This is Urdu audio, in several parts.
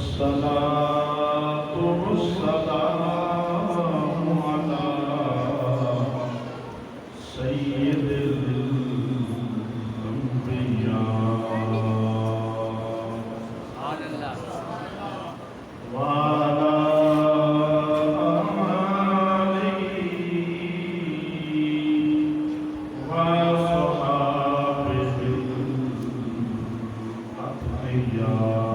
والصلاة والسلام على سيد الأنبياء وعلى آله وصحابه الأطهياء.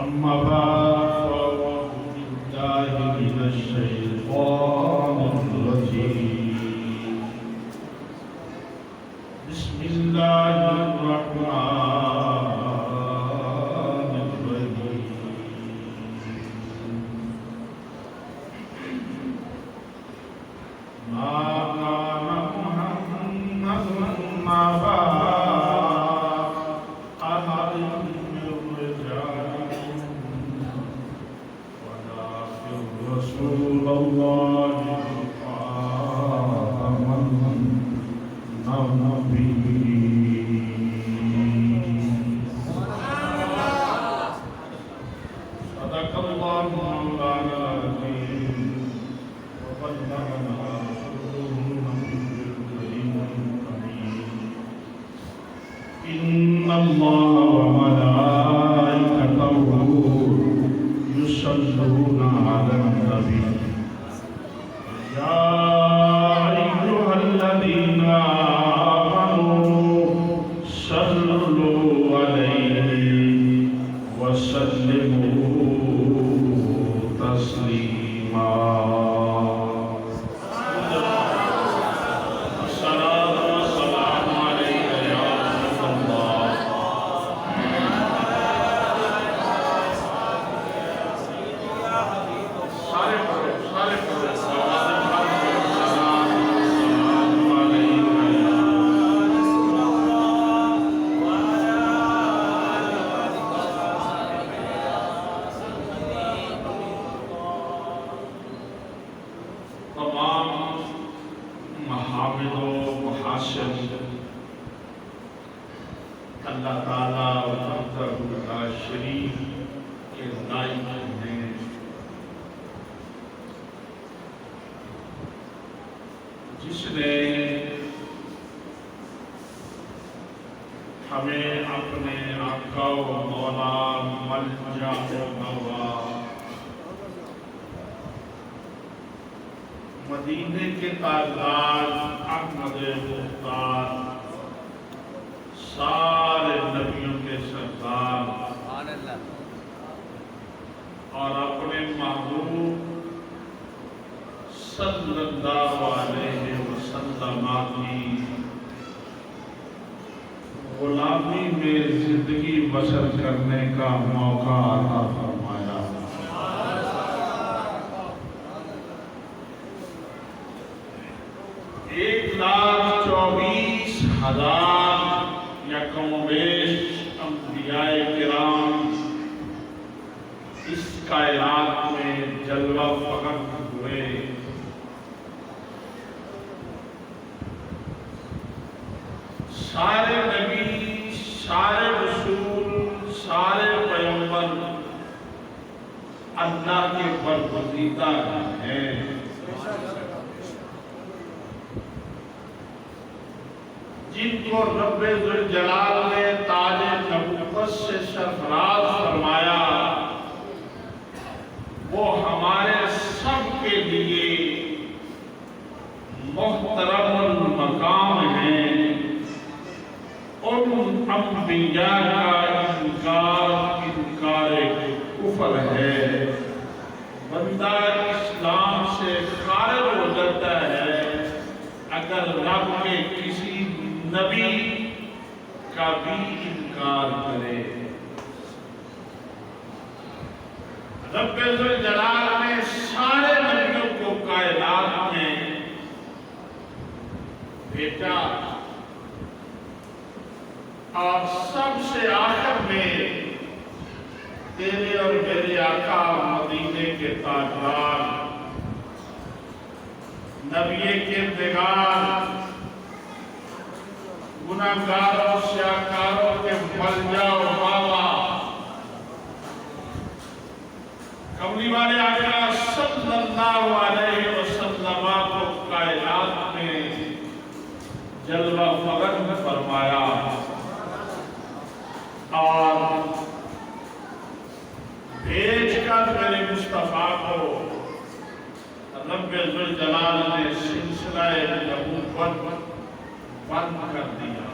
أما بعد فأعوذ بالله من الشيطان الرجيم. بسم الله الرحمن الرحيم. ما كان محمد أبا أحد من رجالكم ولكن رسول الله وخاتم النبيين. صدق الله مولانا العظيم وبلغنا رسوله النبي الكريم الأمين. إن الله وملائكته يصلون على النبي يا أيها الذين آمنوا صلوا عليه وسلموا تسليما. الصلاة والسلام عليك يا رسول الله. سارے پڑھو السلام عليك تمام محامد و محاسن اللہ تعالیٰ وحدہ شریف کے نائب ہیں. جس نے ہمیں اپنے آقا و مولا ملجا و مأویٰ مدینے کے تاجدار احمد مختار سارے نبیوں کے سردار اور اپنے محبوب صلی اللہ علیہ وسلم کی غلامی میں زندگی بسر کرنے کا موقع عطا فرمایا. 1,24,000 یا کم و بیش انبیاء کرام اس کائنات میں جلوہ فخر ہوئے. سارے نبی، سارے رسول، سارے پیغمبر اللہ کے برگزیدہ ہیں. جن کو رب ذوالجلال نے تاج نبوت سے سرفراز فرمایا وہ ہمارے سب کے لیے محترم المقام ہیں. ان انبیاء کا انکار کفر ہے. بندہ اسلام سے خارج ہو جاتا ہے اگر رب کے کسی نبی کا بھی انکار کرے. رب ذوالجلال نے سارے نبیوں کو کائنات میں بھیجا اور سب سے آخر میں تیرے اور میرے آقا مدینے کے تاجدار نبی کردگار گناہگاروں سیاکاروں کے ملجا و والے آقا صلی اللہ علیہ وسلم کو کائنات میں جلوہ فغن فرمایا اور بھیج کر میرے مصطفیٰ کو رب ذوالجلال نے سلسلہ نبوت بند کر دیا۔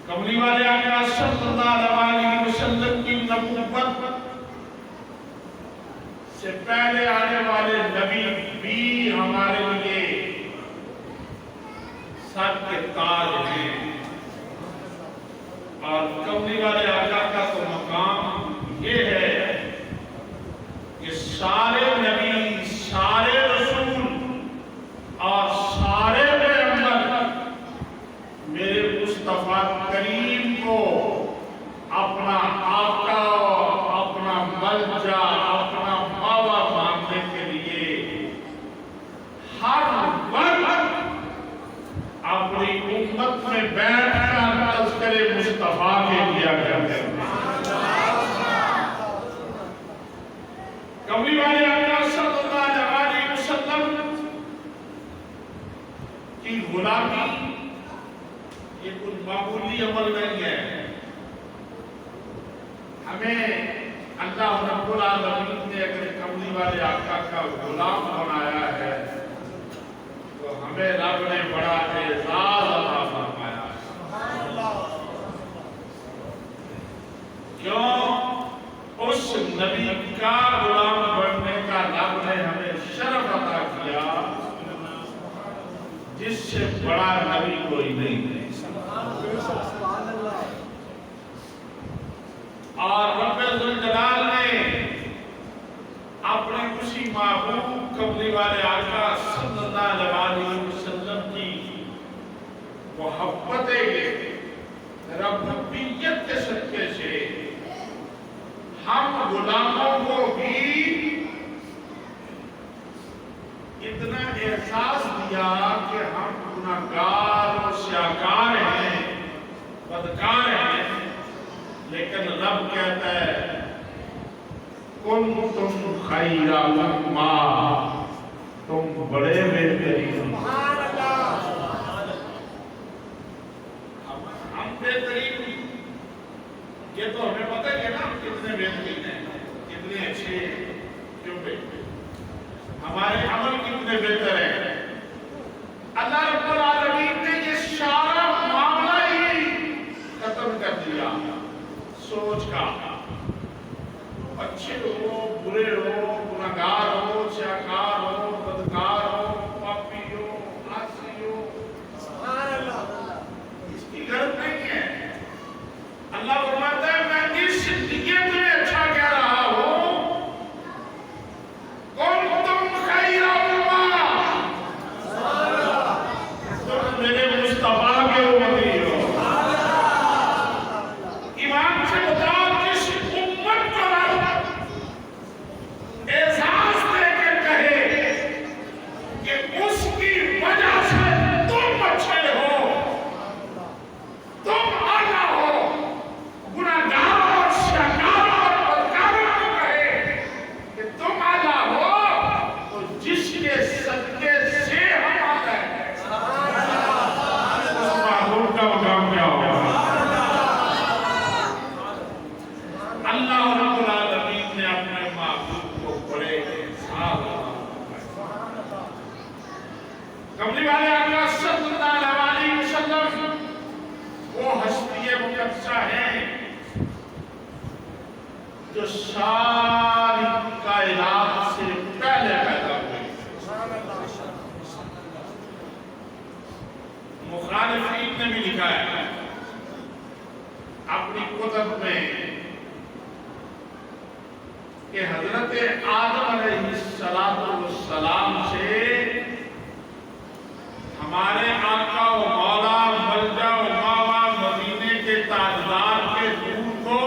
کملی والے آقا صلی اللہ علیہ وسلم کی نبوت سے پہلے آنے والے نبی بھی ہمارے لیے سر کے تاج ہیں، اور کملی والے آقا کا تو مقام یہ ہے کہ سارے نبی، سارے رسول اور سارے پیغمبر میرے مصطفیٰ کریم کو اپنا آقا، اپنا ملجا، اپنا ماوا ماننے کے لیے ہر وقت اپنی امت میں بیٹھ کر تذکرے مصطفیٰ کے کیا کرتے ہیں۔ کملی والے آقا صلی اللہ علیہ وسلم کی غلامی یہ کوئی معمولی عمل نہیں ہے۔ ہمیں اللہ رب العالمین نے اگر کملی والے آقا کا غلام بنایا ہے تو ہمیں رب نے بڑا اعزاز عطا فرمایا ہے۔ کیوں؟ اس نبی کا غلام بننے کا رب نے ہمیں شرف عطا کیا جس سے بڑا نبی کوئی نہیں ہے۔ اور رب ذوالجلال نے اپنے اسی محبوب کملی والے آقا صلی اللہ علیہ وسلم کی محبت ربوبیت کے صدقے سے ہم غلاموں کو بھی اتنا احساس دیا کہ ہم گناہگار اور سیاہکار ہیں، بدکار ہیں، لیکن رب کہتا ہے کنتم خیر امہ، تم بڑے بہترین، ہم بہترین، یہ تو ہمیں پتہ ہے نا کتنے بہترین ہیں، کتنے اچھے ہیں، کیوں بہترین، ہمارے عمل کتنے بہتر ہیں۔ اللہ رب العالمین نے یہ سارا معاملہ ہی ختم کر دیا سوچ کا، اچھے ہو، برے ہو، گناہگار ہو، سیاہکار ہو، بدکار ہو، پاپی ہو، عاصی ہو، اس کی غرض نہیں ہے۔ اللہ فرماتا ہے میں اس نیت میں اچھا کہہ رہا ہوں، کنتم خیر امہ، تم میرے مصطفیٰ کے امتی ہو۔ ایمان سے بتاؤ جس امت کو احساس دے کے کہے کہ اس کی وجہ سے تم اچھے ہو، تم اعلیٰ ہو، گناہگار اور سیاہکار اور بدکاروں کو کہے کہ تم اعلیٰ ہو، تو جس کے صدقے سے ہم اعلیٰ ہیں اس محبوب کا مقام کیا ہوگا؟ اللہ رب العالمین نے اپنے محبوب کو بڑے احساس کملی والے آقا صلی اللہ علیہ وسلم وہ ہستی مقدسہ ہیں جو ساری کائنات سے پہلے پیدا ہوئے۔ مخالفین نے بھی لکھا ہے اپنی کتب میں کہ حضرت آدم علیہ السلام سے ہمارے آقا و مولا ملجا و ماوا مدینے کے تاجدار کے روح کو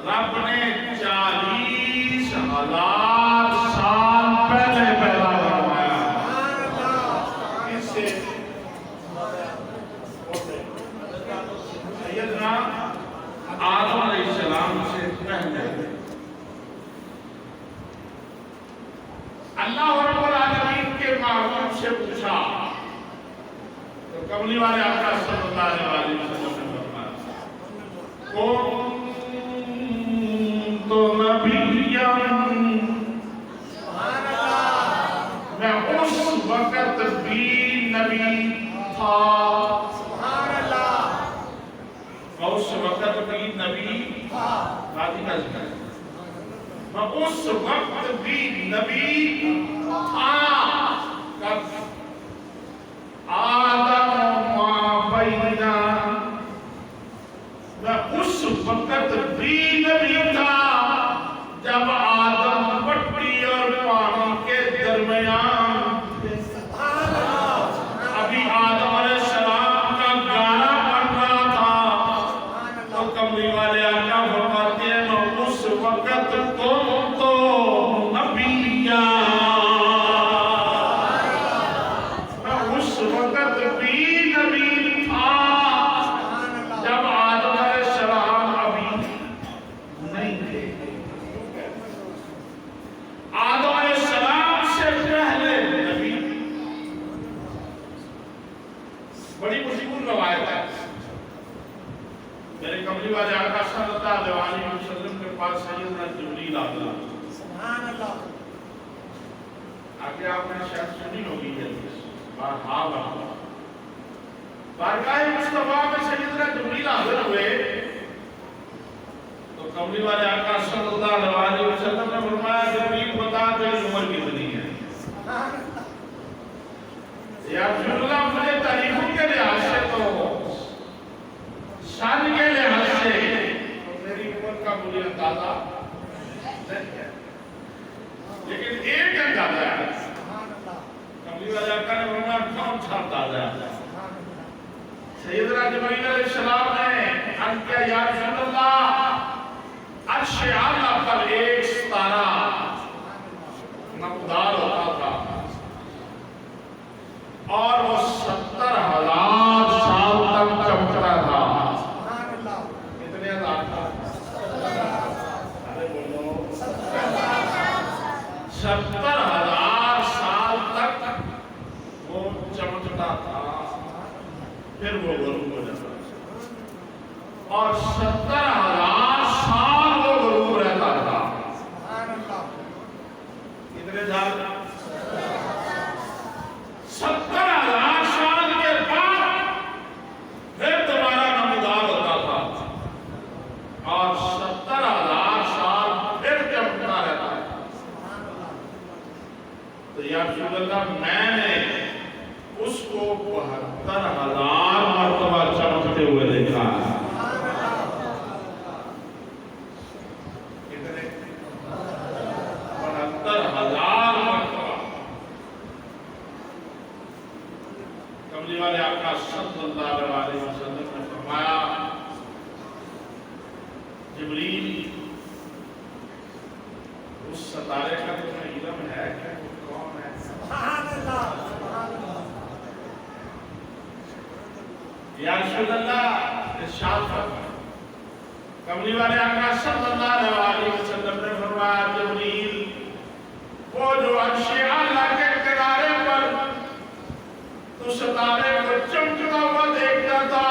رب نے 40,000 سال پہلے پیدا کروایا۔ اس سے سیدنا آدم علیہ کملی والے آقا صلی اللہ علیہ وسلم نے فرمایا تو نبیاں میں اس وقت بھی نبی تھا، میں اس وقت بھی نبی تھا، میں اس وقت بھی نبی تھا، آدم ما بینا، میں اس وقت بھی نبی تھا جب آدم مٹی اور پانی کے درمیان، ابھی آدم علیہ السلام کا گانا بن رہا تھا، تو کملی والے آقا فرماتے ہیں میں اس وقت تم تو نبیاں، میں اس وقت بھی نبی تھا جب آدم علیہ السلام ابھی نہیں تھے، آدم علیہ السلام سے پہلے نبی، بڑی مشکل روایت ہے۔ میرے کملی والے آقا صلی اللہ علیہ وسلم کے پاس سیدنا جبریل آتا، سبحان اللہ، آگے آپ نے شاید سنی ہوگی ہے بارگاہ مصطفیٰ میں سیدنا جبریل حاضر ہوئے تو کملی والے آقا صلی اللہ علیہ وسلم نے فرمایا جبریل بتا تیری عمر کتنی ہے؟ یا رسول اللہ مجھے تاریخوں کے لحاظ سے تو شان کے لحاظ سے میری عمر کا مجھے اندازہ نہیں ہے، لیکن ایک اندازہ ہے، کملی والے آقا نے فرمایا کون سا اندازہ ہے؟ سیدنا جبریل علیہ السلام نے عرض کیا یا رسول اللہ عرش اعلیٰ پر ایک ستارہ نمودار ہوتا تھا اور وہ 70,000 سال تک چمکتا تھا، کتنے ہزار تھا؟ ارے بولو 70,000 سال تک وہ چمکتا تھا، پھر وہ غروب ہو جاتا اور 70,000 سال وہ غروب رہتا تھا، کتنے سال؟ 70,000 سال کے بعد پھر دوبارہ نمودار ہوتا تھا اور 70,000 سال پھر چمکتا رہتا ہے۔ تو یا رسول اللہ میں نے اس کو 72,000 مرتبہ چمکتے ہوئے دیکھا ہے، کتنے؟ 72,000 مرتبہ۔ کملی والے آقا صلی اللہ علیہ وسلم نے فرمایا جبریل اس ستارے کا تمہیں علم ہے کہ وہ کون ہے؟ سبحان اللہ، سبحان اللہ، یا رسول اللہ ارشاد فرمایا، کملی والے آقا صلی اللہ علیہ وسلم نے فرمایا جبریل وہ جو عرش اعلیٰ کے کنارے پر تو ستارے کو چمکتا ہوا دیکھتا تھا،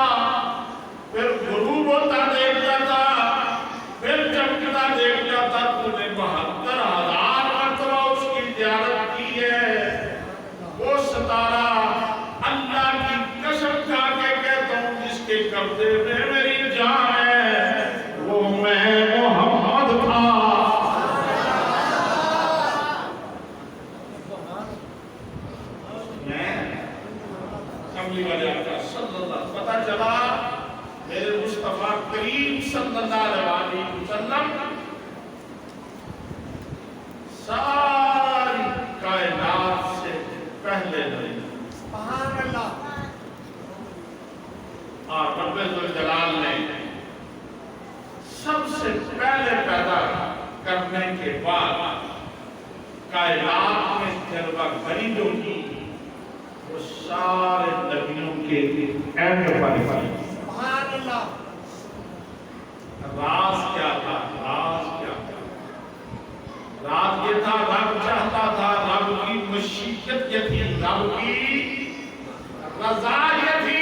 پھر غروب ہوتا دیکھتا تھا، پھر چمکتا دیکھتا تھا، تو نے 72,000 مرتبہ اس کی زیارت کی ہے، وہ ستارہ اللہ کی قسم کھا کے کہتا ہوں جس کے قبضے میں میری جان ہے وہ میں محمد تھا۔ کملی والے آقا صلی اللہ پتہ چلا میرے مصطفیٰ کریم صلی اللہ علیہ وسلم ساری کائنات سے پہلے نہیں، سبحان اللہ، اور رب ذوالجلال نے سب سے پہلے پیدا کرنے کے بعد کائنات میں جلوہ گری جو کی وہ سارے نبیوں کے اینڈ پر ہی۔ سبحان اللہ، راز کیا تھا؟ راز کیا تھا؟ راز یہ تھا رب چاہتا تھا، رب کی مشیت یہ تھی، رب کی رضا یہ تھی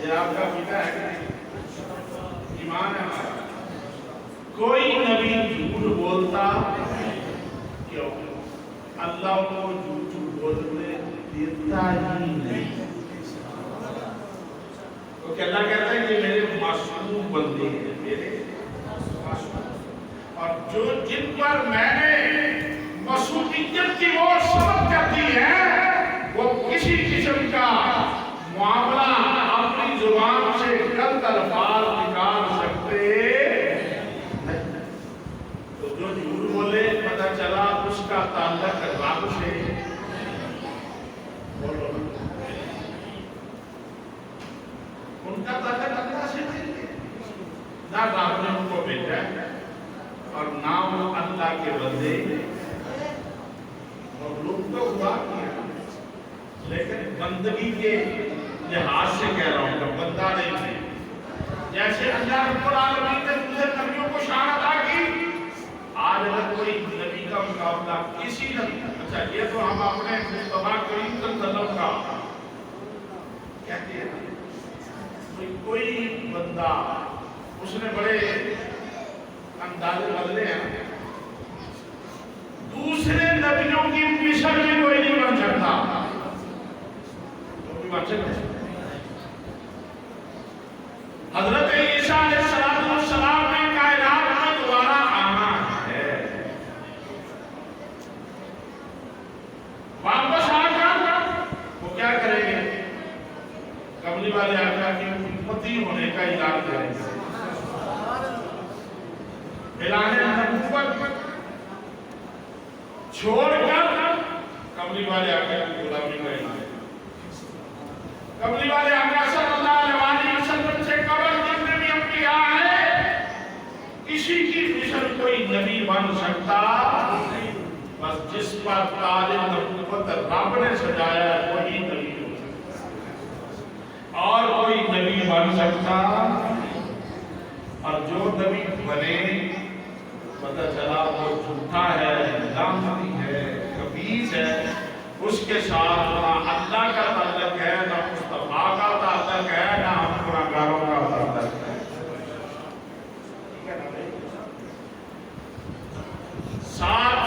یہ آپ کا عقیدہ ہے کہ نہیں؟ ایمان ہے ہمارا۔ کوئی نبی جھوٹ بولتا کیوں؟ اللہ کو جھوٹ بولنے دیتا ہی نہیں۔ تو کہ اللہ کہتا ہے کہ میرے معصوم بندے ہیں، میرے معصوم، اور جو جن پر میں نے معصومیت کی وہ سبق کر دی ہے، وہ کسی قسم کا معاملہ اپنی زبان سے غلط الفاظ نکال سکتے نہیں۔ تو جو جھوٹ بولے پتہ چلا اس کا تعلق رب سے، بولو ان کا تعلق اللہ سے نہیں ہے، نہ رب نے ان کو بھیجا اور نہ وہ اللہ کے بندے، اور لوگ تو ہوا کیا، لیکن بندگی کے لحاظ سے کہہ رہا ہوں کہ بندہ نہیں ہے۔ جیسے اللہ رب العالمین نے دوسرے نبیوں کو شان عطا کی، آج اگر کوئی نبی کا مقابلہ کسی نبی، اچھا یہ تو ہم اپنے مصطفیٰ کریم صلی اللہ علیہ وسلم کا کہتے ہیں، کوئی بندہ اس نے بڑے اندازے بدلے ہیں، دوسرے نبیوں کی مثل بھی کوئی نہیں بن سکتا، کوئی بن سکتا۔ حضرت عیسیٰ علیہ السلام نے کائنات میں دوبارہ آنا ہے، واپس آ کر وہ کیا کریں گے؟ کملی والے آقا کی امتی ہونے کا اعلان کریں گے، اعلان نبوت چھوڑ کر کملی والے آقا کی غلامی کا اعلان۔ کملی والے آقا صلی اللہ علیہ وسلم سے قبل جتنے بھی انبیاء ہیں، کسی کی مثل کوئی نبی بن سکتا، بس جس پر تاج نبوت رب نے سجایا ہے وہی نبی ہو سکتا، اور کوئی نبی بن سکتا، اور جو نبی بنے پتہ چلا وہ جھوٹا ہے، لعنتی ہے، خبیث ہے، اس کے ساتھ نہ اللہ کا تعلق ہے، نہ مصطفیٰ کا تعلق ہے، نہ ہم گناہگاروں کا تعلق ہے۔ 7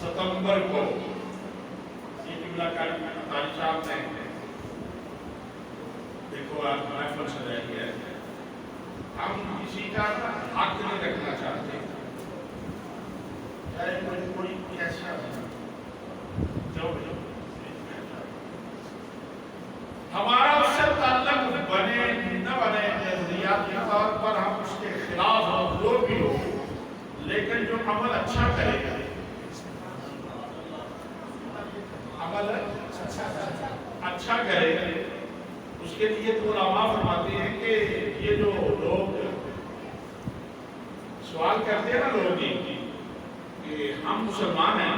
ستمبر کو یہ جملہ قاری صاحب نے دیکھو آپ محفل سجائی ہے، ہم کسی کا حق نہیں رکھنا چاہتے، چاہے کوئی کیسا جو ہمارا اس سے تعلق بنے نہ بنے، نظریاتی طور پر ہم اس کے خلاف ہوں، جو بھی ہو، لیکن جو عمل اچھا کرے گا، عمل اچھا کرے گا، اس کے لیے تو علماء فرماتے ہیں کہ یہ جو لوگ سوال کرتے ہیں نا لوگ کہ ہم مسلمان ہیں،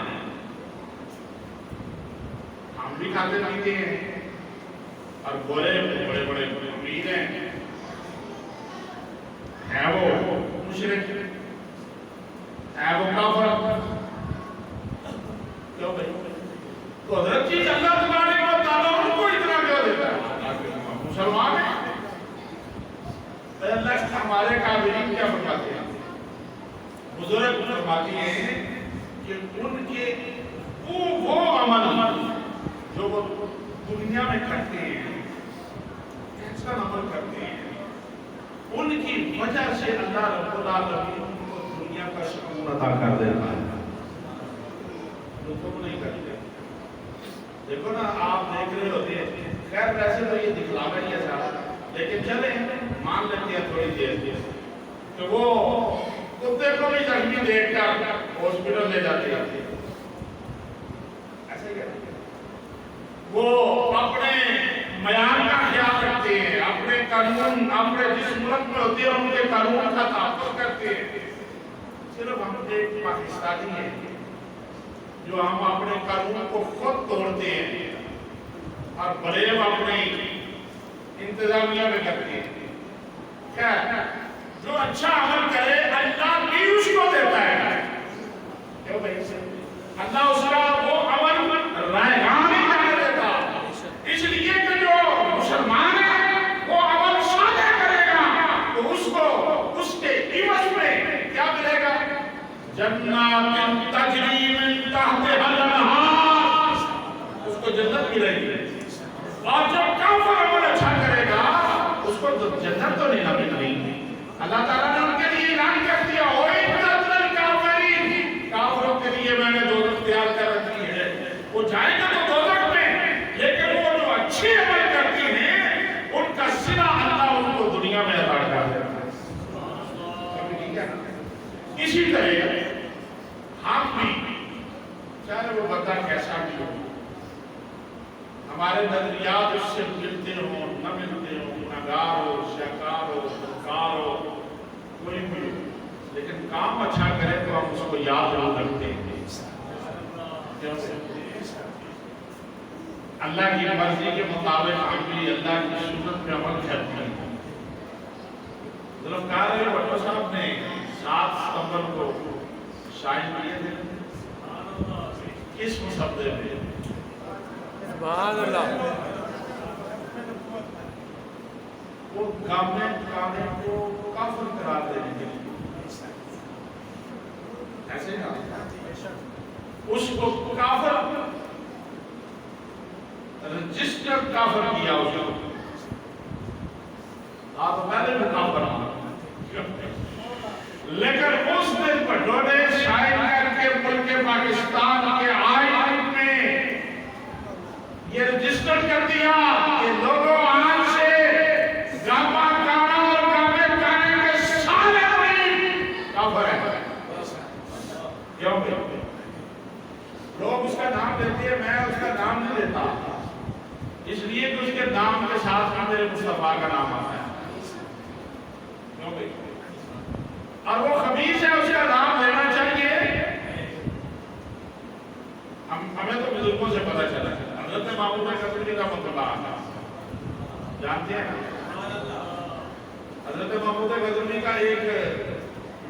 ہم بھی کھاتے پیتے ہیں اور بڑے بڑے امیر ہیں وہ مشرک، ہے وہ کافر، کیوں بھائی؟ تو حضرت جی اللہ تبارک و تعالیٰ ان کو اتنا کیوں دیتا ہے؟ مسلمان ہیں، اللہ ہمارے قابلین کیا فرماتے ہیں؟ بزرگ فرماتی ہیں کہ ان کے وہ عمل جو وہ دنیا میں کرتے ہیں، کیسا عمل کرتے ہیں، ان کی وجہ سے اللہ رب العالمین ان کو دنیا کا سکون عطا کر دیتا ہے، لوگوں نہیں کرتے۔ دیکھو نا آپ دیکھ رہے ہوتے ہیں، خیر ویسے تو یہ دکھلاوا ہی ہے سارا، لیکن چلیں مان لیتے ہیں تھوڑی دیر کہ وہ کتے کو بھی زخمی دیکھ کر ہاسپٹل لے جاتے ہیں، ایسا ہی کرتے ہیں، وہ اپنے معیار کا خیال رکھتے ہیں، اپنے قانون، اپنے جس ملک میں ہوتے ہیں ان کے قانون کا تحفظ کرتے ہیں۔ صرف ہم ایک پاکستانی ہیں جو ہم اپنے قانون کو خود توڑتے ہیں اور بلیو اپنے انتظامیہ میں کرتے ہیں۔ خیر جو اچھا عمل کرے اللہ بھی اس کو دیتا ہے، کیوں بھائی؟ اللہ اس کا وہ عمل رائگاں نہیں جانے دیتا، اس لیے کہ جو مسلمان ہے وہ کو جنت تو نہیں نہ مل رہی. اللہ تعالیٰ نے ان کے لیے اعلان کر دیا کافروں کے لیے میں نے دوزخ تیار کر رکھی ہے. وہ جائیں گے تو دوزخ میں، لیکن وہ جو اچھے عمل کرتی ہیں ان کا صلہ اللہ ان کو دنیا میں عطا کر دیتا ہے. اسی طرح ہم بھی چاہے وہ بندہ کیسا بھی ہو، ہمارے نظریات اس سے ملتے ہوں نہ ملتے ہوں، گناہگار ہو، شیطان ہو، بدکار ہو، کوئی بھی ہو، لیکن کام اچھا کرے تو ہم اس کو یاد ضرور رکھتے ہیں. اللہ کی مرضی کے مطابق ہم بھی اللہ کی سنت پہ عمل کرتے ہیں. ذوالفقار علی بھٹو صاحب نے 7 ستمبر کو شائع کیے تھے کس مسودے میں؟ سبحان اللہ. وہ گورنمنٹ کاموں کو کافر قرار دینے کے لیے ایسے نا اس کو کافر رجسٹر کافر کیا اس کو. آپ پہلے بھی کافر آنا، لیکن اس دن بھٹو نے شائع کر کے ملک پاکستان کے آئین میں یہ رجسٹر کر دیا کہ لوگوں آج سے گاما گانا اور گامے گانے کے سارے مرید کافر ہیں. کیوں کہ لوگ اس کا نام لیتے ہیں، میں اس کا نام نہیں لیتا، اس لیے کہ اس کے نام کے ساتھ میرے مصطفیٰ کا نام آتا ہے. اور وہ خبیث ہے، اس کا نام لینا چاہیے. ہمیں تو بزرگوں سے پتہ چلا ہے. حضرت محمود غزنوی کا مطلب جانتے ہیں؟ حضرت محمود غزنوی کا ایک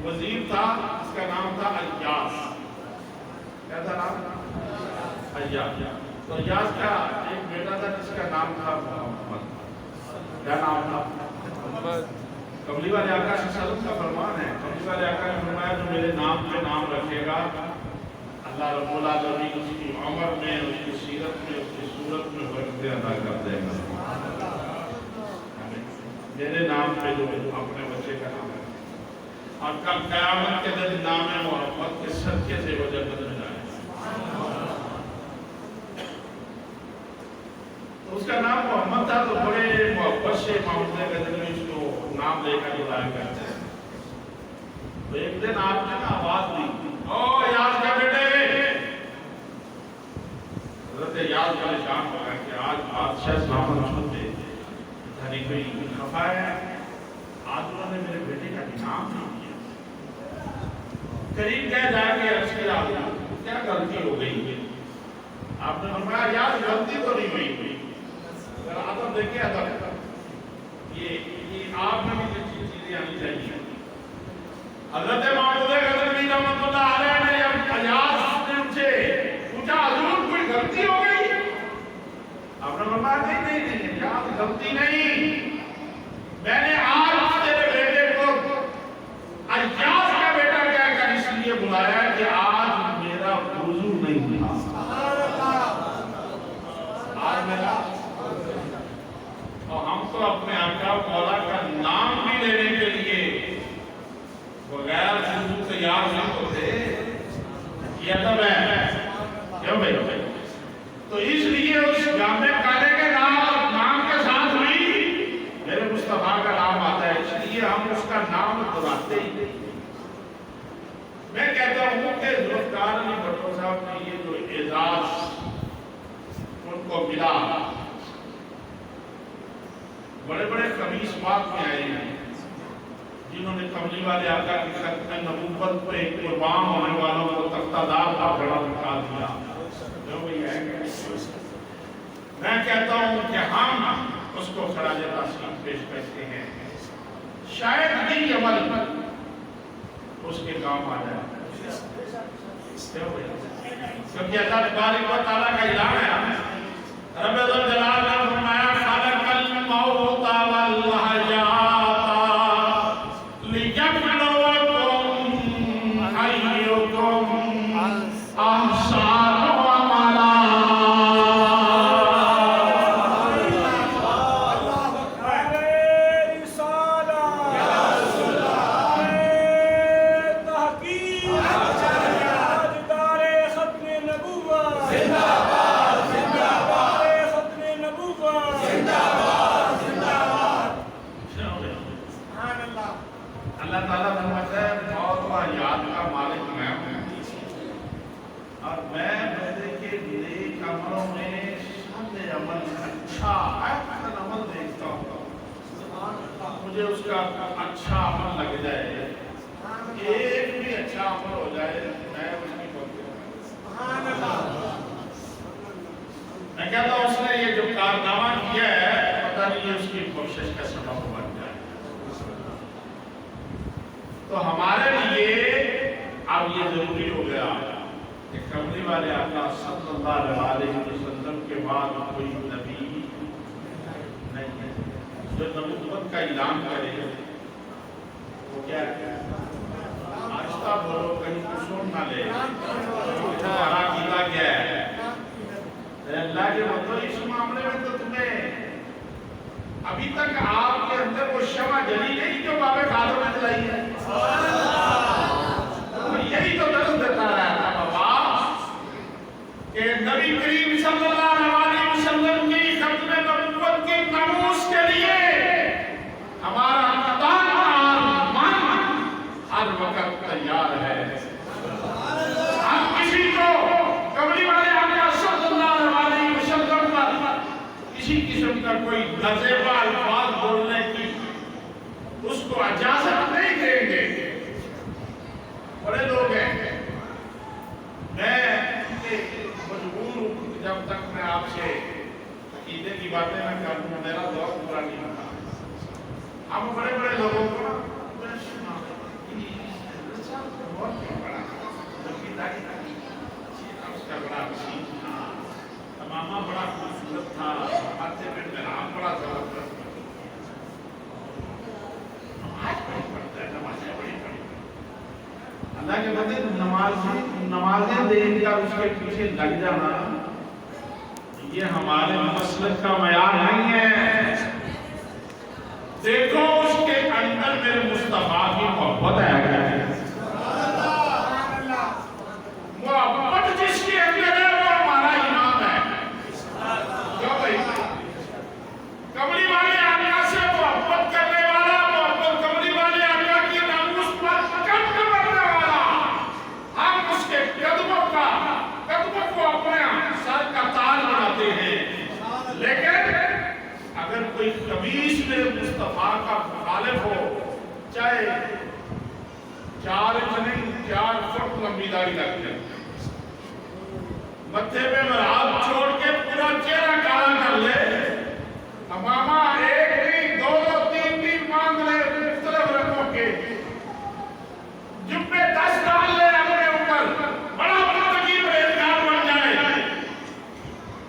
وزیر تھا، اس کا نام تھا ایاز. کیا تھا نام؟ ایاز. تو ایاز کا ایک بیٹا تھا جس کا نام تھا محمد. کیا نام تھا؟ محمد. کملی والے آقا صلی اللہ علیہ وسلم کا فرمان ہے، کملی والے آقا نے فرمایا جو میرے نام پہ نام رکھے گا اللہ رب العالمین اس کی عمر میں، اس کی سیرت میں، اس کی صورت میں برکتیں عطا کر دے گا. میرے نام پہ جو اپنے بچے کا نام ہے، اور کل قیامت کے دن نام محمد کے صدقے سے وہ جنت میں جائے. تو اس کا نام محمد تھا، تو بڑے محبت سے محمود غزنوی اس کو نام لے کر بلایا کرتے ہیں. تو ایک دن آپ نے آواز دی، او یاد کا بیٹے. حضرت یاد کا نشان ہو گیا کہ آج بادشاہ سلامت چھوٹے دھنی کوئی خفا ہے، آج انہوں نے میرے بیٹے کا نام نہیں کیا. قریب گئے جا کے عرض کیا کیا غلطی ہو گئی؟ آپ نے فرمایا یاد غلطی تو نہیں ہوئی، ادب دیکھیں ادب. یہ آپ میں بھی اچھی چیزیں آنی چاہیے. حضرت محمود غزنوی رحمۃ اللہ علیہ نے جب ایاز نے ان سے پوچھا حضور کوئی غلطی ہو گئی؟ آپ نے فرمایا نہیں یاد غلطی نہیں، میں نے آج تیرے بیٹے کو ایاز کا بیٹا کہہ کر اس لیے بلایا کہ آج میرا وضو نہیں تھا. آج میرا، اور ہم تو اپنے آقا مولا کا نام بھی لینے کے لیے بغیر وضو تیار نہیں ہوتے. یہ ادب ہے. کیوں بھائی؟ تو اس لیے اس جامع کالے کے نام اور نام کے ساتھ بھی میرے مصطفیٰ کا نام آتا ہے، اس لیے ہم اس کا نام دہراتے ہی نہیں. میں کہتا ہوں کہ ذوالفقار علی بھٹو صاحب نے یہ جو اعزاز ان کو ملا، بڑے بڑے خبیث بات میں آئے ہیں جنہوں نے کملی والے آقا کی ختم نبوت پہ قربان ہونے والوں کو تختہ دار کا بڑا نکال دیا. میں کہتا ہوں کہ ہم اس کو خراج تحسین پیش کرتے ہیں، شاید ہی عمل اس کے کام آ جائے. کیونکہ اللہ تبارک و تعالیٰ کا اعلان ہے، رب ذوالجلال نے فرمایا خلق الموت والحیات لیبلوکم ایکم احسن عملا. مجھے اس کا اچھا عمل لگ جائے، ایک بھی اچھا عمل ہو جائے، میں اس کی سبحان اللہ میں کہتا ہوں اس نے یہ جو کارنامہ کیا ہے پتہ نہیں یہ اس کی کوشش کا سبب بن جائے۔ تو ہمارے لیے اب یہ ضروری ہو گیا کہ کملی والے آقا صلی اللہ علیہ وسلم کے بعد کوئی نبی نہیں ہے جو نبوت کا اعلان کرے۔ وہ کیا ہے؟ آہستہ بولو کہیں کو سن نہ لے، تمہارا عقیدہ کیا ہے؟ اللہ کے بندو اس معاملے میں تو تمہیں ابھی تک آپ کے اندر وہ شمع جلی نہیں جو باب خادم نے جلائی ہے۔ یہی تو درد دیتا رہا تھا بابا کہ نبی کریم صلی اللہ علیہ وسلم کی ختم نبوت کی ناموس کے لیے ہمارا تمام من ہر وقت تیار ہے۔ ہم کسی کو کملی والے آقا صلی اللہ علیہ وسلم پر کسی قسم کا کوئی نازیبا الفاظ بولنے کی اس کو اجازت نہیں دیں گے۔ بڑے لوگ ہیں، میں مجبور ہوں جب تک میں آپ سے عقیدے کی باتیں نہ کروں میرا دور پورا نہیں ہوتا۔ ہم بڑے بڑے لوگوں کو اس کا بڑا وسیع تھا، امامہ بڑا خوبصورت تھا، ہاتھے پہ محراب بڑا زبردست تھا۔ نماز بڑی پڑھتا ہے، نمازیں بڑی پڑھتا ہے۔ اللہ کے بندے نمازیں دیکھ کر اس کے پیچھے لگ جانا یہ ہمارے مسلک کا معیار نہیں ہے۔ دیکھو اس کے اندر میرے مصطفیٰ کی محبت ہے۔ محبت جس کے اندر ہے وہ ہمارا امام ہے۔ کیوں بھائی؟ کملی والے آقا سے محبت کرنے والا، محبت کملی والے آقا کی ناموس پر قدم کرنے والا، ہم اس کے قدموں کو اپنے سر کا تاج بناتے ہیں۔ لیکن اگر کوئی قمیص میں مصطفیٰ کا مخالف ہو، چاہے 4 انچ نہیں 4 فٹ لمبی داڑھی لگ جائے، متھے پہ محراب چھوڑ کے پورا چہرہ کالا کر لے، امامہ ایک نہیں 2 3 مانگ لے مختلف رنگوں کے، جبے 10 ڈال لے اپنے اوپر، بڑا متقی پرہیزگار بن جائے،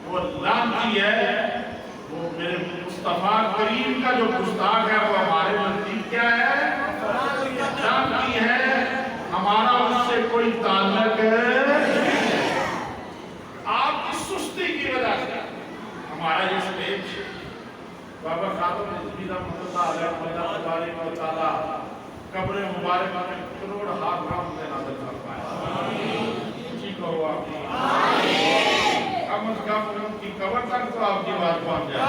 وہ لعنتی ہے۔ وہ میرے مصطفیٰ کریم کا جو گستاخ ہے وہ ہمارے نزدیک کیا ہے؟ لعنتی ہے، ہمارا اس سے کوئی تعلق نہیں۔ آپ کی سستی کی وجہ سے ہمارا یہ سٹیج بابا خادم رضوی رحمۃ اللہ علیہ تبارک و تعالی قبر مبارک میں کروڑ ہاتھ رحمت نازل فرمائے۔ جی کہو آپ کم از کم ان کی قبر تک تو آپ کی بات پہنچ جائے۔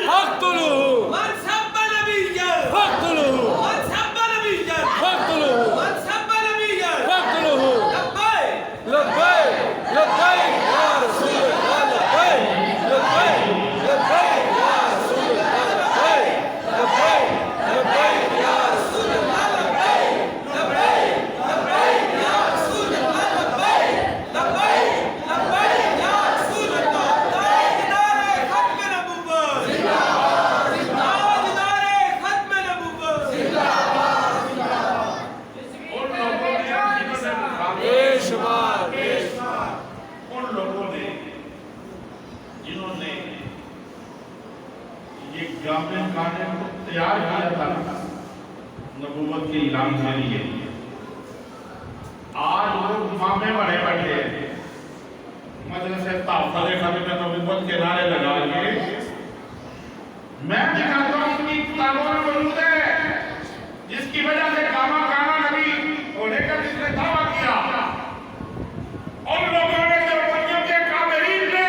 فاقتلوه من سب نبيا فاقتلوه من سب نبيا فاقتلوه من سب نبيا فاقتلوه لبيك لبيك لبيك يا رسول الله لبيك لبيك لبيك يا رسول الله لبيك لبيك لبيك يا رسول الله لبيك لبيك لبيك يا رسول الله لبيك لبيك لبيك يا رسول الله دار ختم نبوت دار ختم نبوت ان لوگوں نے جنہوں نے یہ گامے کھانے کو تیار کیا تھا نبوت کے اعلان کے لیے، آج وہ گامے بڑے بیٹھے ہیں مجلس تحفظ ختم نبوت کے نعرے لگا کے۔ میں دکھاتا ہوں ان کی کتابوں میں موجود ہے جس کی وجہ سے گاما کانا نبی ہونے کا جس نے دعویٰ کیا، ان لوگوں نے دیوبندیوں کے کامرین نے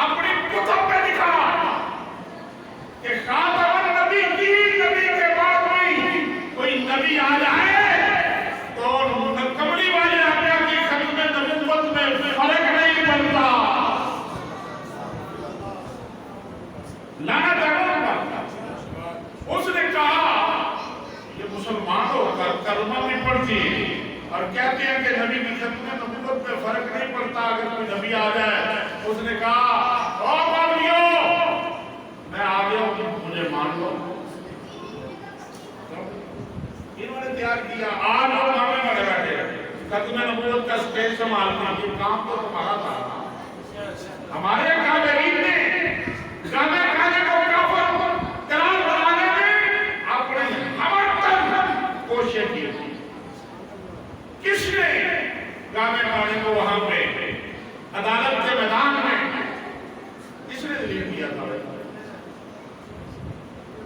اپنی کتب میں لکھا کہ خاتم النبی کی نبی کے بعد کوئی نبی آ جائے تو کملی والے آقا کی ختم نبوت میں فرق نہیں پڑتا۔ لعنت مسلمان ہو کر کلمہ بھی پڑھتی اور کہتے ہیں کہ نبی کی ختم نبوت میں فرق نہیں پڑتا اگر کوئی نبی آ جائے. اس نے کہا او باویوں میں آ گیا ہوں مجھے مان لو. انہوں نے تیار کیا آج وہ ہمیں بڑے بیٹھے ختم نبوت کا سٹیج سنبھالنا یہ کام تو تمہارا تھا. ہمارے کافرین نے گانے گانے کو کافر قرار بنانے میں اپنے ہمت تک کوشش کی. کس نے گانے گانے کو وہاں پہ عدالت کے میدان میں کس نے دلیل کیا تھا؟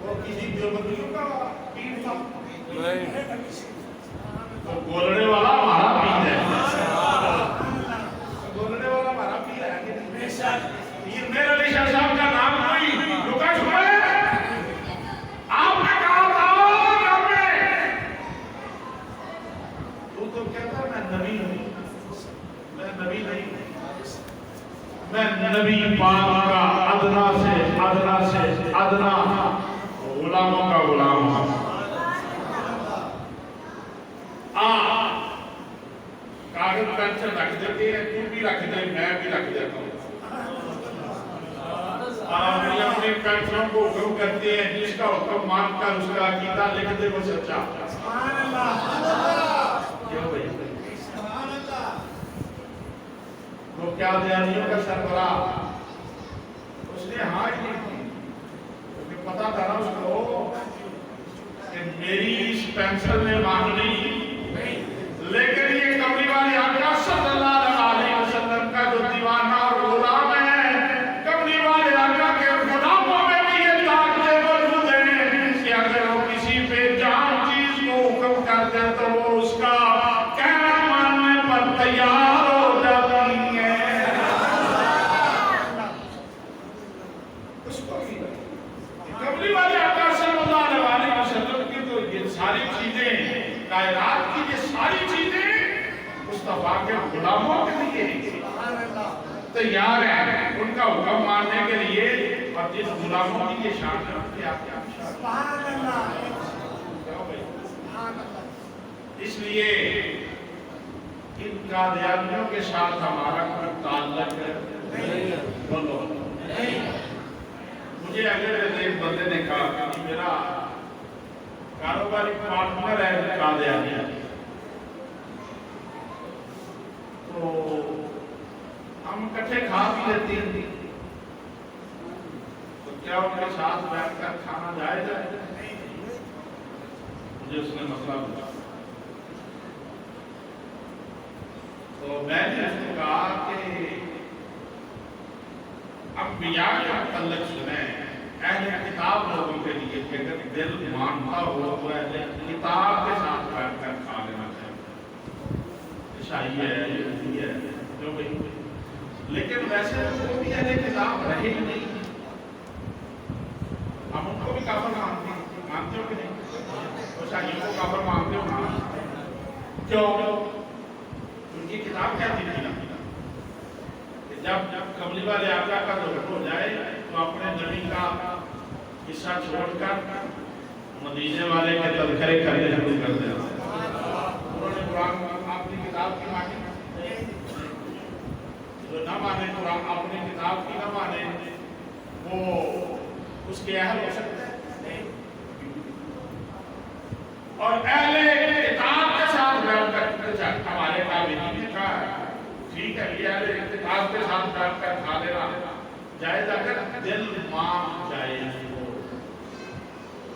وہ کسی دیوبندیوں کا پیر تھا. تو بولنے والا ہمارا پیر ہے. بولنے والا ہمارا پیر ہے. پیر میر علی شاہ صاحب کا نام کوئی لکا چھپا ہے؟ آپ نے کہا تھا تو کہتا میں نبی نہیں. میں نبی نہیں. میں نبی پاک کا ادنا سے ادنا غلاموں کا غلام ہوں. کاغذ پینسل رکھ دیتے ہیں تو بھی رکھ دیں میں بھی رکھ دیتا ہوں. اپنے پینسلوں کو حکم کرتے ہیں جس کا حکم مان کر اس کا عقیدہ لکھ دے وہ سچا. کیوں بھائی وہ کیا دیانیوں کا سربراہ اس نے ہاں ہی پتا تھا نا اس کو کہ میری اس پینسل نے مانگنی لیکن یہ کملی والی آقا صلی اللہ علیہ وسلم کا جو دیوانہ اور غلام ہے کملی والے آقا کے غلاموں میں بھی یہ طاقتیں موجود ہیں کہ اگر وہ کسی پہ جان چیز کو حکم کر دے تو وہ اس کا کہنا ماننے پر تیار ہو جاتی ہے. کملی والے آقا صلی اللہ علیہ وسلم کی تو یہ ساری چیزیں کائنات کی یہ ساری چیزیں مصطفیٰ کے غلاموں کے لیے تیار ہیں ان کا حکم ماننے کے لیے. اور جس غلاموں کی یہ شان ہے آپ کیا اس لیے ان قادیانیوں کے ساتھ ہمارا کوئی تعلق ہے بولو. مجھے اگر ایک بندے نے کہا کہ میرا کاروباری پارٹنر ہے قادیانی تو ہم اکٹھے کھا بھی لیتے ہیں تو کیا ان کے ساتھ بیٹھ کر کھانا جائز ہے؟ مجھے اس نے مسئلہ پوچھا تو میں نے اس کو کہا کہ انبیاء کے متعلق سنیں اہل کتاب لوگوں کے لیے کہ اگر دل مانتا ہو تو اہل کتاب کے ساتھ بیٹھ کر کھا لینا چاہیے. عیسائی ہے یہودی ہے جو بھی لیکن ویسے وہ بھی اہل کتاب رہے ہی نہیں. ہم ان کو بھی کافر مانتے ہو کہ نہیں؟ عیسائیوں کو کافر مانتے ہو نا؟ کیوں؟ ان کی کتاب کیا تھی نا جب قبلی والے آقا کا ظہور ہو جائے تو اپنے نبی کا حصہ چھوڑ کر مدینے والے کے تذکرے کرنے شروع کر دیا. انہوں نے قرآن اپنی کتاب کی مانی جو نہ مانے قرآن اپنی کتاب کی نہ مانے وہ اس کے اہل ہو سکتے ہیں. اور اہل کتاب کے ساتھ بیٹھ کر ہمارے کابینی نے کہا ہے ٹھیک ہے یہ اہل کتاب کے ساتھ بیٹھ کر کھا لینا جائز اگر دل مان جائے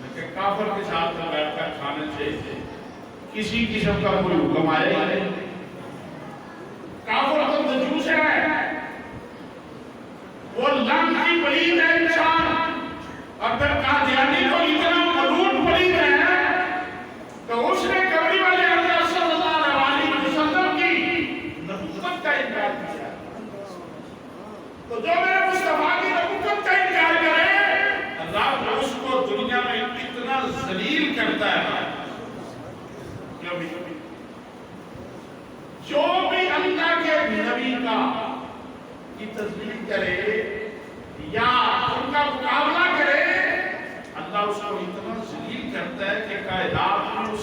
لیکن کافر کے ساتھ بیٹھ کر کھانے سے کسی قسم کا کوئی حکم آئے گا نہیں. کافر تو مجوس ہے وہ لعنتی پلید ہے انسان. اگر قادیانی کو اتنا ملعون پلید ہے تو اس نے قبری والے آقا صلی اللہ علیہ وسلم کی نبوت کا انکار کیا. تو جو میرے مصطفیٰ کی نبوت کا انکار کرے اللہ اس کو دنیا میں اتنا ذلیل کرتا ہے. جو بھی اللہ کے نبی کا کی تصدیق کرے یا ان کا مقابلہ کرے اللہ اس کو اتنا ذلیل کرتا ہے کہ کائنات میں اس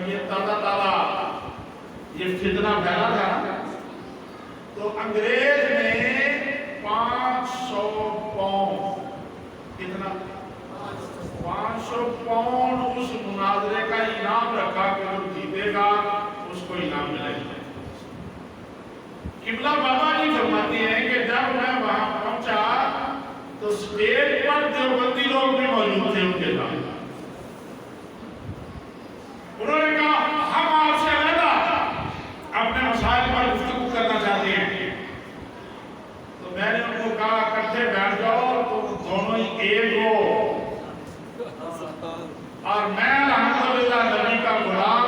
جب یہ تازہ یہ فتنہ پھیلا تھا تو انگریز نے 500 پاؤنڈ، کتنا 500 پاؤنڈ اس مناظرے کا انعام رکھا کہ جو جیتے گا اس کو انعام ملے گا۔ قبلہ بابا جی فرماتے ہیں کہ جب میں وہاں پہنچا تو اسٹیج پر دیوبندی لوگ بھی موجود تھے ان کے ساتھ۔ انہوں نے کہا ہم آپ سے علیحدہ اپنے مسائل پر گفتگو کرنا چاہتے ہیں، تو میں نے ان کو کہا اکٹھے بیٹھ جاؤ، تم دونوں ہی ایک ہو اور میں الحمدللہ نبی کا غلام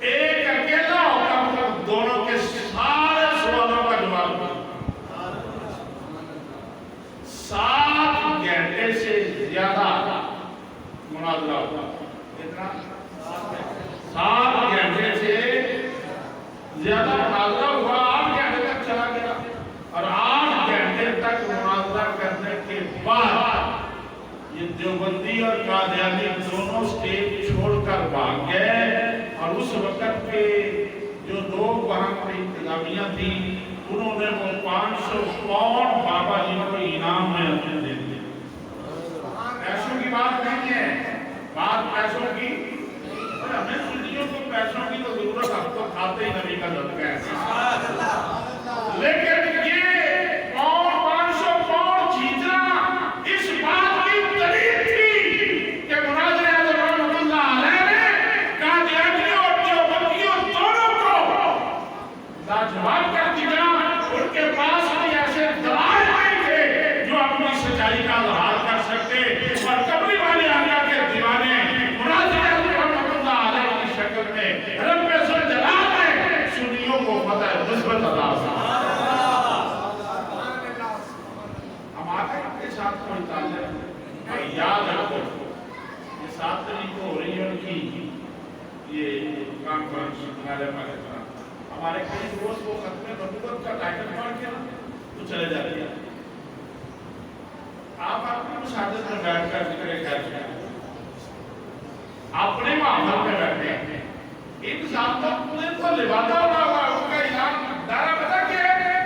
ایک اکیلا ہو کر تم دونوں کے سارے سوالوں کا جواب دوں۔ 7 گھنٹے سے زیادہ مناظرہ ہوا، کتنا 7 گھنٹے سے زیادہ مناظرہ ہوا، 8 گھنٹے تک چلا گیا اور 8 گھنٹے تک مناظرہ کرنے کے بعد یہ دیوبندی اور قادیانی دونوں سٹیج چھوڑ کر بھاگ گئے، اور اس وقت کے جو لوگ وہاں پر انتظامیہ تھی انہوں نے وہ 500 پاؤنڈ بابا جی کو انعام میں دے دیے۔ پیسوں کی بات نہیں ہے، بات پیسوں کی، ہمیں سنیوں کو پیسوں کی تو ضرورت، ہم تو کھاتے ہی نبی کا صدقہ ہے، لیکن یہ 500 پاؤنڈ جیتنا اس بات کی دلیل تھی کہ مناظر اعظم رحمۃ اللہ علیہ نے قادیانیوں اور دیوبندیوں دونوں کو لاجواب کر دیا۔ ان کے پاس بھی ایسے دلائل نہیں تھے جو اپنی سچائی کا اظہار کر سکتے، اور قبری والے آقا کے دیوانے مناظر اعظم رحمۃ اللہ علیہ کی شکل میں رب ذوالجلال نے سنیوں کو فتح نسبت عطا ہمارے کے ساتھ کوئی تعلق اور یاد رکھو یہ 7 تاریخ کو ہو رہی ہے ان کی یہ کانفرنس ہمارے پاکستان، ہمارے کئی دوست وہ ختم نبوت کا ٹائٹل پڑھ کے تو چلے جاتے ہیں۔ آپ اپنی مساجد میں بیٹھ کر ذکر خیر کریں، اپنے معاملے میں بیٹھے ہیں، ان ذاتوں نے تو لبادہ ہوا ہوا ان کا اعلان دارہ پتہ کیا ہے،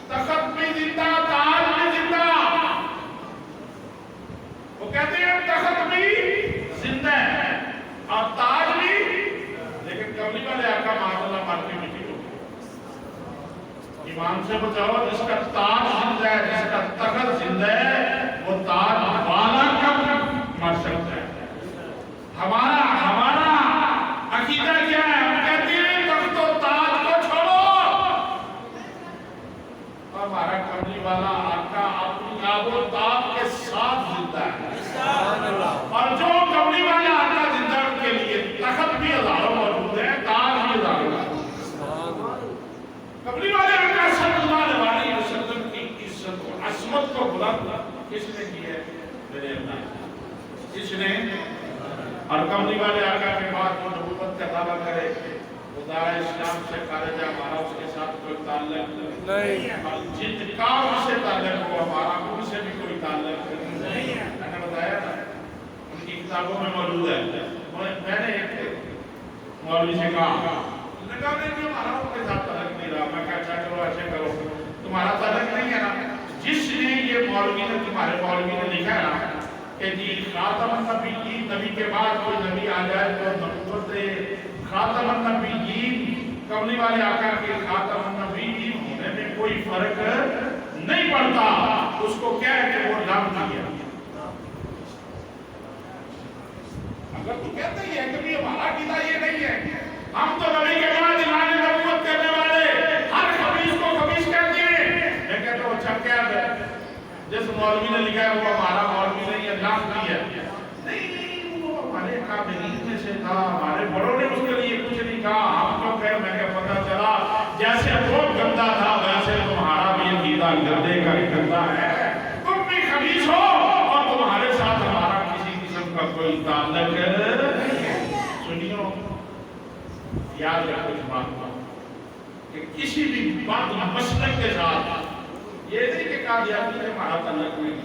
تخت بھی زندہ، تاج بھی زندہ، وہ کہتے ہیں تخت بھی زندہ ہے اور تاج بھی، لیکن قبلی والے آقا معاذ اللہ مار کے مٹی ہو گئی۔ ایمان سے بچاؤ، جس کا تاج زندہ ہے، جس کا تخت زندہ ہے، وہ تاج والا کب مر سکتا ہے؟ ہمارا عقیدہ کیا ہے؟ ہم کہتے ہیں تخت و تاج کو چھوڑو، ہمارا قبلی والا آقا اپنی آب و تاب کے ساتھ زندہ ہے، اور جو قبلی والا آقا زندہ ان کے لیے تخت بھی ہزاروں موجود ہے، تاج بھی ہزاروں، قبلی والے آقا صلی اللہ علیہ وسلم کی عزت و عظمت کو بلند کس نے کی ہے؟ میرے اللہ، کس نے؟ اور قبلی والے آقا کے بعد جو نبوت کا دعویٰ کرے وہ دعویٰ اسلام سے خارج ہے، ہمارا اس کے ساتھ کوئی تعلق نہیں، اور جن کا اس سے تعلق ہو ہمارا ان سے بھی کوئی تعلق نہیں ہے۔ میں نے بتایا نا ان کی کتابوں میں موجود ہے، میں نے ایک مولوی سے کہا نہیں کہ ہمارا ان کے ساتھ تعلق نہیں رہا، میں کہا اچھا چلو ایسے کرو، تمہارا تعلق نہیں ہے نا، جس نے یہ مولوی نے تمہارے مولوی نے لکھا ہے نا کہ جی خاتم النبیین، نبی کے بعد کوئی نبی آ جائے تو نبوت دے، خاتم النبیین قبلی والے آقا کے خاتم النبیین ہونے میں کوئی فرق نہیں پڑتا، اس کو کیا ہے کہ وہ نام دیا۔ اگر تو کہتے ہی ہے کہ ہمارا عقیدہ یہ نہیں ہے، ہم تو نبی کے بعد اعلان نبوت کرنے والے ہر خبیث کو خبیث کہتے ہیں، میں کہتا ہوں اچھا کیا ہے جس مولوی نے لکھا ہے وہ ہمارا مولوی نہیں ہے، نام دیا نہیں، وہ ہمارے قابلین میں سے تھا، ہمارے بڑوں نے اس کے لیے کچھ نہیں کہا، ہم تو کہہ میں کہ پتہ چلا جیسے وہ گندا تھا ویسے تمہارا بھی عقیدہ گندے کا گندا ہے، تم بھی خبیث ہو اور تمہارے ساتھ ہمارا کسی قسم کا کوئی تعلق نہیں ہے۔ سنیو یاد رکھو اس بات کو کہ کسی بھی بات مسلک کے ساتھ یہ نہیں کہ قادیانی سے ہمارا تعلق نہیں،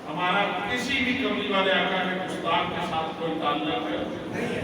ہمارا کسی بھی قبلی والے آقا کے گستاخ کے ساتھ کوئی تعلق نہیں ہے۔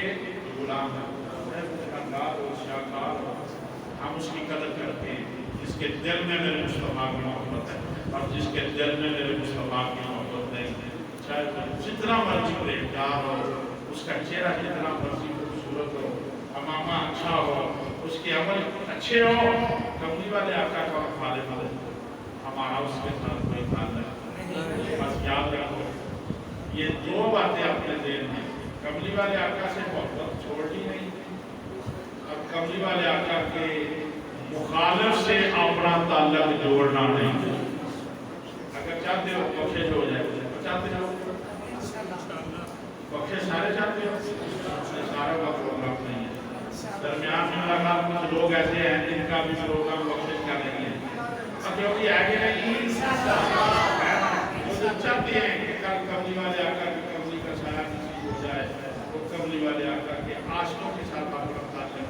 کے غلام ہیں، اللہ اور شاکار، ہم اس کی قدر کرتے ہیں جس کے دل میں میرے مصطفیٰ کی محبت ہے، اور جس کے دل میں میرے مصطفیٰ کی محبت نہیں ہے، چاہے جتنا مرضی پریشان ہو، اس کا چہرہ جتنا مرضی خوبصورت ہو، امامہ اچھا ہو، اس کے عمل اچھے ہو، کملی والے آقا کا مخالف ہو، ہمارا اس کے ساتھ کوئی تعلق نہیں۔ بس یاد رکھو یہ دو باتیں اپنے ذہن میں، کملی والے آقا سے محبت چھوڑنی نہیں، اور کملی والے آقا کے مخالف سے اپنا تعلق جوڑنا نہیں۔ اگر چاہتے ہو بخشش ہو جائے، چاہتے ہو بخشش سارے چاہتے ہو، سارا کا پروگرام نہیں ہے۔ درمیان میں ملاقات کچھ لوگ ایسے ہیں جن کا بھی پروگرام بخشش کا نہیں ہے، کیونکہ آگے نہیں چاہتے ہیں کہ کل کملی والے آقا کی کملی کا سایہ نصیب ہو جائے، وہ کملی والے آقا کے عاشقوں کے ساتھ اپنا تعلق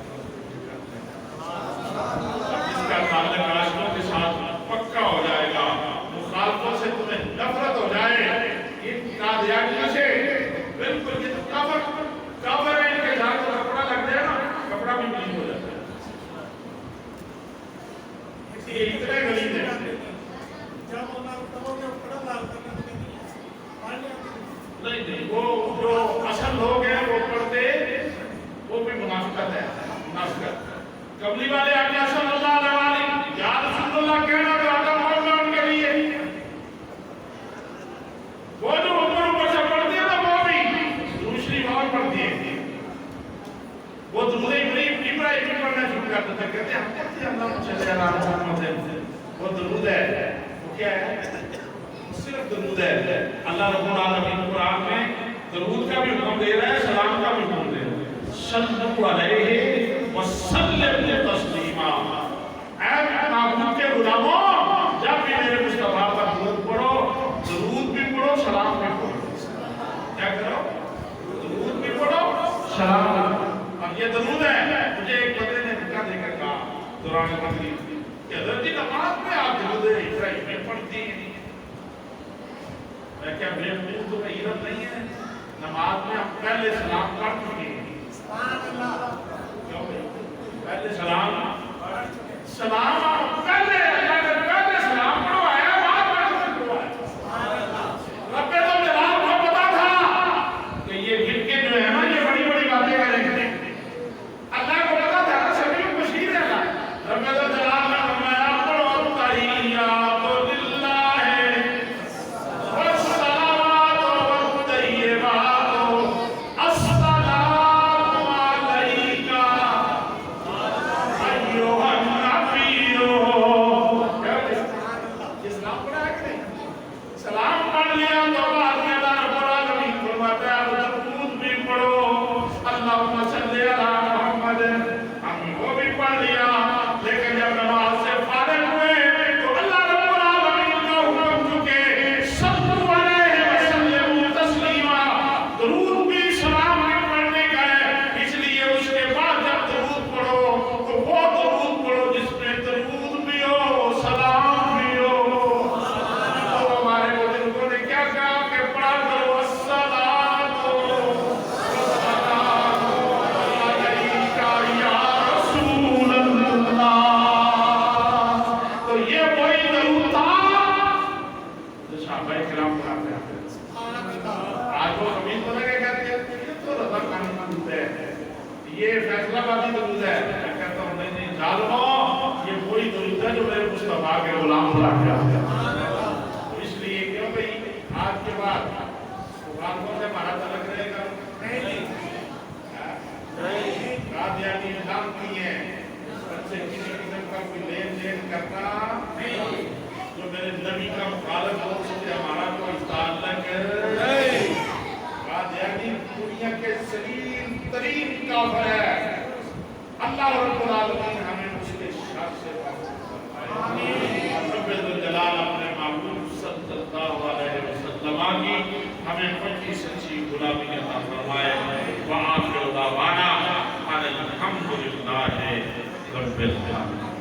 کرتے ہیں، جس کا تعلق عاشقوں کے ساتھ پکا ہو جائے گا، مخالفوں سے تمہیں نفرت ہو جائے، ان قادیانیوں سے بالکل یہ کافر ہے، ان کے ساتھ کپڑا لگ جائے نا، کپڑا بھی نہیں ہو جاتا ہے، یہ اتنے غریب ہے۔ نہیں وہ جو اصل لوگ ہیں وہ پڑھتے، وہ بھی منافقت ہے، منافقت۔ کملی والے آقا صلی اللہ علیہ وسلم یا رسول اللہ کہنا تو آقا محمد ان کے لیے، وہ جو اوپر سے پڑھتے ہیں نا وہ بھی دوسری بات پڑھتی ہے، وہ درود ابراہیم پڑھنا شروع کرتے تھے، کہتے ہیں ہم کہتے ہیں اللہ صلی اللہ علیہ وسلم، وہ درود ہے، وہ کیا ہے؟ صرف درود ہے۔ اللہ رب العالمین قرآن میں درود کا بھی حکم دے رہا ہے، سلام کا بھی حکم دے رہا ہے، صلو علیہ وسلم تسلیما۔ اے معبود کے غلاموں، جب بھی میرے مصطفیٰ پر درود پڑھو، درود بھی پڑھو، سلام بھی پڑھو۔ کیا کرو؟ درود بھی پڑھو، سلام بھی پڑھو۔ اب یہ درود ہے، مجھے ایک بندے نے دھکا دے کر کہا دوران تقریر کہ حضرت جی نماز میں آپ درود ابراہیم میں پڑھتی ہیں، میں کیا بے وقوف تو غیرت نہیں ہے، نماز میں ہم پہلے سلام پڑھ چکے ہیں، پہلے سلام پہلے سلام پڑھو آیا، بعد میں پڑھو آیا۔ رب تو جلال کو پتا تھا کہ یہ گن کے جو ہے نا یہ بڑی بڑی باتیں کریں گے، اللہ کو پتا تھا نا سبھی کو بشیر ہے نا، رب تو جلال نے فرمایا پڑھو تحیات للہ والصلوات والطیبات السلام علیک ایھا النبی۔ اسلام پڑھا ہے کہ نہیں؟ سلام پڑھ لیا تو بعد میں اللہ رب العالمین فرماتا ہے درود بھی پڑھو، اللہم صلی علی محمد، ہم وہ بھی پڑھ لیا، لیکن جب نماز سے فارغ ہوئے تو اللہ رب العالمین کا حکم چکے صلو علیہ وسلم تسلیما، درود بھی سلام بھی پڑھنے کا ہے، اس لیے اس کے بعد جب درود پڑھو تو وہ درود پڑھو جس میں درود بھی ہو، سلام بھی ہو۔ تو ہمارے بزرگوں نے کیا کہا کہ پڑھا کرو الصلاۃ والسلام علیک یا رسول اللہ۔ تو یہ وہی درود تھا جو صحابہ کرام پڑھتے ہیں۔ آج وہ زمین کو لگے کہتے ہیں یہ تو رضا خانی درود ہے، یہ فیصلہ بادی درود ہے، میں کہتا ہوں نہیں نہیں ظالموں، یہ وہی درود ہے جو میرے مصطفیٰ کے غلام پڑھا کیا، تو اس لیے کیوں بھئی آج کے بعد غلاموں سے ہمارا تعلق رہے گا نہیں، قادیانی نظام کی ہے، ان سے کسی قسم کا کوئی لین دین کرنا نہیں، جو میرے نبی کا مخالف ہو اس سے ہمارا کوئی تعلق نہیں۔ قادیانی دنیا کے سلیم ترین کافر ہے، اللہ رب العالمین ہمیں اس کے شر سے فرمائے، رب الجلال اپنے معبود صلی اللہ علیہ وسلم کی ہمیں پکی سچی غلامی عطا فرمائے۔ وآخر دعوانا ان الحمد للہ رب العالمین۔